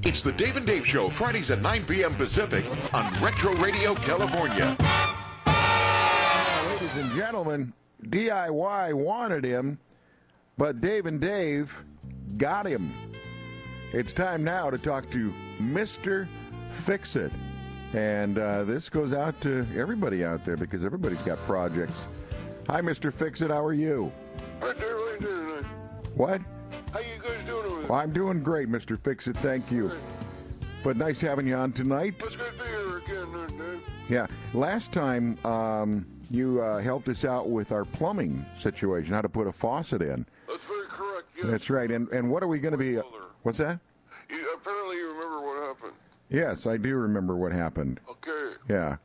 It's the Dave and Dave Show, Fridays at 9 p.m. Pacific on Retro Radio California. Ladies and gentlemen, DIY wanted him, but Dave and Dave got him. It's time now to talk to Mr. FIXIT. And this goes out to everybody out there because everybody's got projects. Hi, Mr. FIXIT. How are you? Hi, Dave. How you doing tonight? What? How you guys doing over there? Well, I'm doing great, Mr. FIXIT. Thank you. Good. But nice having you on tonight. Let's go here again, Dave. Yeah. Last time you helped us out with our plumbing situation, how to put a faucet in. That's very correct, yes. That's right. And what are we going to be... what's that? Apparently you remember what happened. Yes, I do remember what happened. Okay. Yeah.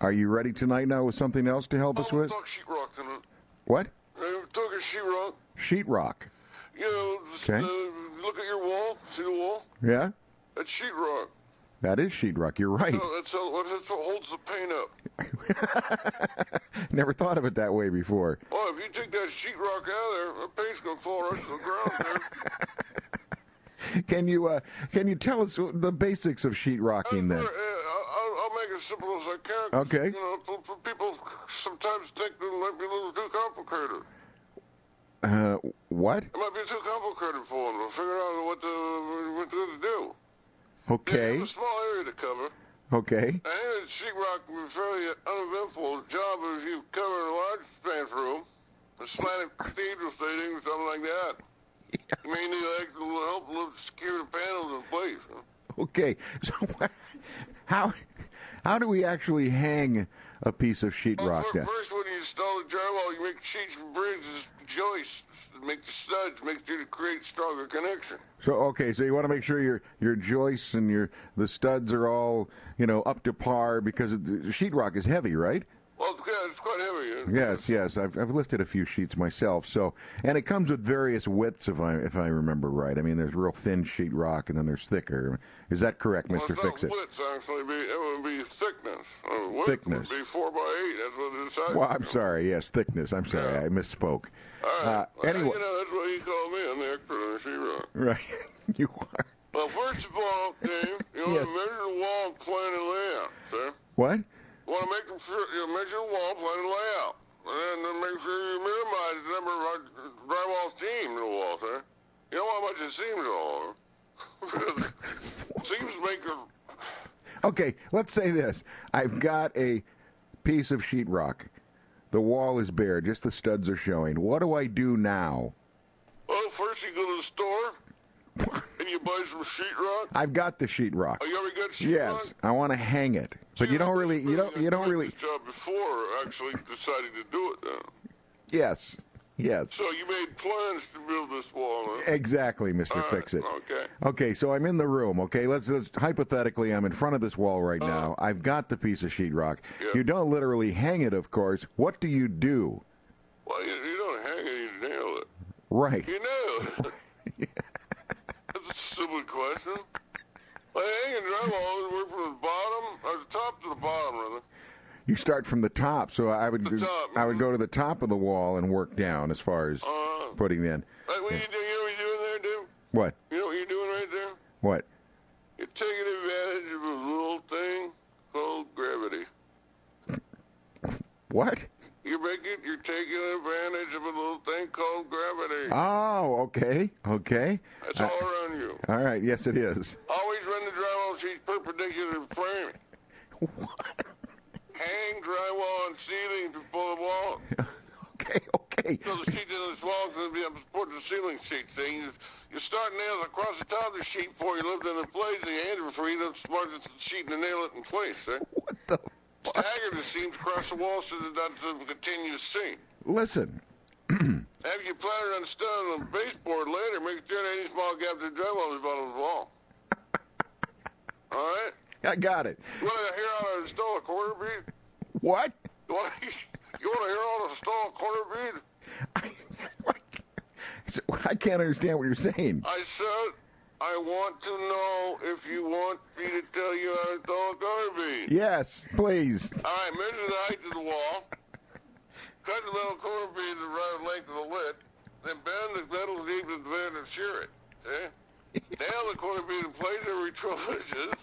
Are you ready tonight now with something else to help us with? Talk sheetrock tonight. What? Talking sheetrock. Sheetrock. You know, just, okay. Look at your wall. See the wall? Yeah. That's sheetrock. That is sheetrock. You're right. No, that's what holds the paint up. Never thought of it that way before. Well, if you take that sheetrock out of there, the paint's going to fall right to the ground, man. Can you tell us the basics of sheetrocking then? I'll make it as simple as I can. Okay. You know, people sometimes think that it might be a little too complicated. What? It might be too complicated for them to figure out what to do. Okay. It's a small area to cover. Okay. And sheetrock would be a fairly uneventful job if you cover a large bathroom, a slanted cathedral seating, or something like that. You may need help secure the panels in place. Huh? Okay. So how do we actually hang a piece of sheetrock then? First, when you install the drywall, you make sheets and bridges, joists, make the studs, make sure to create stronger connection. So you want to make sure your joists and the studs are all up to par because the sheetrock is heavy, right? Well, yeah, it's quite heavy. Yes. I've lifted a few sheets myself. And it comes with various widths, if I remember right. I mean, there's real thin sheetrock, and then there's thicker. Is that correct, Mr. FIXIT? Widths actually. It would be thickness. Thickness. Would be 4 by 8. That's what it is. Well, I'm sorry. Yes, thickness. I'm sorry. I misspoke. All right. Anyway, that's what you call me on the expert on sheetrock. Right. You are. Well, first of all, Dave, you want to measure the wall, plan, and layout, sir. What? You want to measure the wall, plan, and layout. And then make sure you minimize the number of drywall seam in the wall, sir. You know how much it seams at all, huh? Seams make a... Okay, let's say this. I've got a piece of sheetrock. The wall is bare, just the studs are showing. What do I do now? Well, first you go to the store, and you buy some sheetrock. I've got the sheetrock. Oh, you already got sheetrock? Yes, I want to hang it. But you don't really... This job before actually deciding to do it, then. Yes. So you made plans to build this wall, huh? Exactly, Mr. FIXIT. Okay. Okay, so I'm in the room, okay? Let's hypothetically, I'm in front of this wall right now. I've got the piece of sheetrock. Yeah. You don't literally hang it, of course. What do you do? Well, you don't hang it, you nail it. Right. You nail it. That's a stupid question. Well, hanging drywall, work from the bottom, or the top to the bottom, rather. You start from the top, so I would go to the top of the wall and work down as far as putting in. You know what you're doing there, dude? What? You know what you're doing right there? What? You're taking advantage of a little thing called gravity. What? You're taking advantage of a little thing called gravity. Oh, okay. That's all around you. All right, yes it is. Always run the drywall sheet perpendicular to the frame. What? Hang drywall and ceiling to pull the wall. Okay. So the sheet in this wall is going to be up to support the ceiling sheet. See, you start nails across the top of the sheet before you lift it in place, and you hand it before you smart the sheet and nail it in place. What the fuck? Stagger the seams across the wall so that that's a continuous seam. Listen. After you plan it on stud on the baseboard later, make sure that any small gap to the drywall is bottom of the wall. All right? I got it. You want to hear how to install a quarter bead? What? You want to hear how to install a quarter bead? I can't understand what you're saying. I said, I want to know if you want me to tell you how to install a quarter bead. Yes, please. All right, measure the height of the wall. Cut the metal quarter bead the right length of the lid. Then bend the metal deep to the bend and shear it. See? Nail the corner bead and place every 12 inches.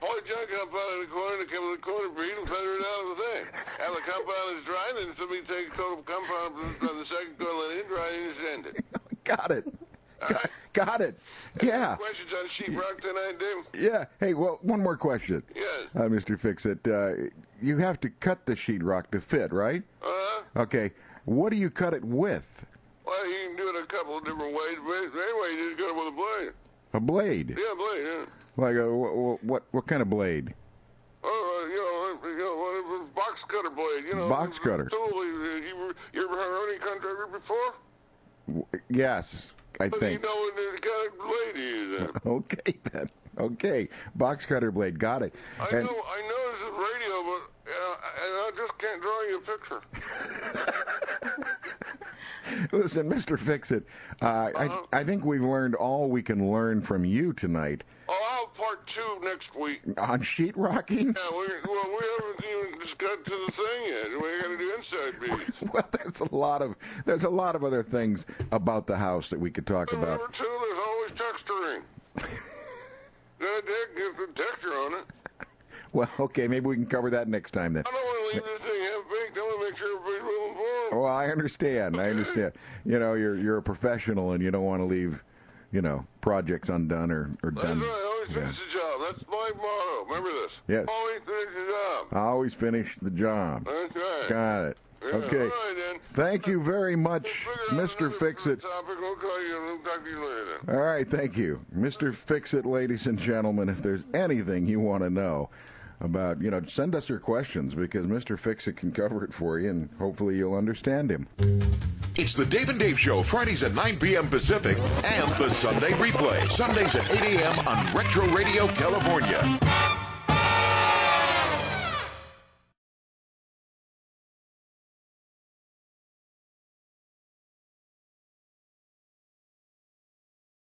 Pour junk compound in the corner to cover the corner bead and feather it out of the thing. After the compound is dry, then somebody take a coat of compound on the second coat, let it in dry, and send it. Got it. Got it. Yeah. Questions on sheetrock tonight, Dave? Yeah. Hey, well, one more question. Yes. Mr. Fixit, you have to cut the sheetrock to fit, right? Okay. What do you cut it with? Well, you can do it a couple of different ways, but anyway, you just cut it with a blade. A blade? Yeah, a blade, yeah. Like what kind of blade? Box cutter blade, Box cutter. Totally. You ever heard any contractor before? Yes, I think. You know what kind of blade he is. Okay, then. Okay. Box cutter blade. Got it. I know this is radio, but I just can't draw you a picture. Listen, Mr. Fixit, I think we've learned all we can learn from you tonight. I'll have part 2 next week. On sheetrocking? Yeah, we haven't even just got to the thing yet. We got to do inside beads. Well, there's a lot of other things about the house that we could talk about. Number 2, there's always texturing. There's a texture on it. Well, okay, maybe we can cover that next time then. I don't want to leave this thing half-baked. I want to make sure everybody's well informed. Well, I understand. You're a professional, and you don't want to leave, projects undone or done. That's right. Always finish the job. That's my motto. Remember this. Yes. Always finish the job. Always finish the job. That's right. Got it. Yeah, Okay. all right, then. Thank you very much, Mr. Fixit. We'll call you. We'll talk to you later. All right, thank you. Mr. Fixit, ladies and gentlemen, if there's anything you want to know about, send us your questions, because Mr. Fixit can cover it for you, and hopefully you'll understand him. It's the Dave and Dave Show, Fridays at 9 p.m. Pacific, and the Sunday replay, Sundays at 8 a.m. on Retro Radio California.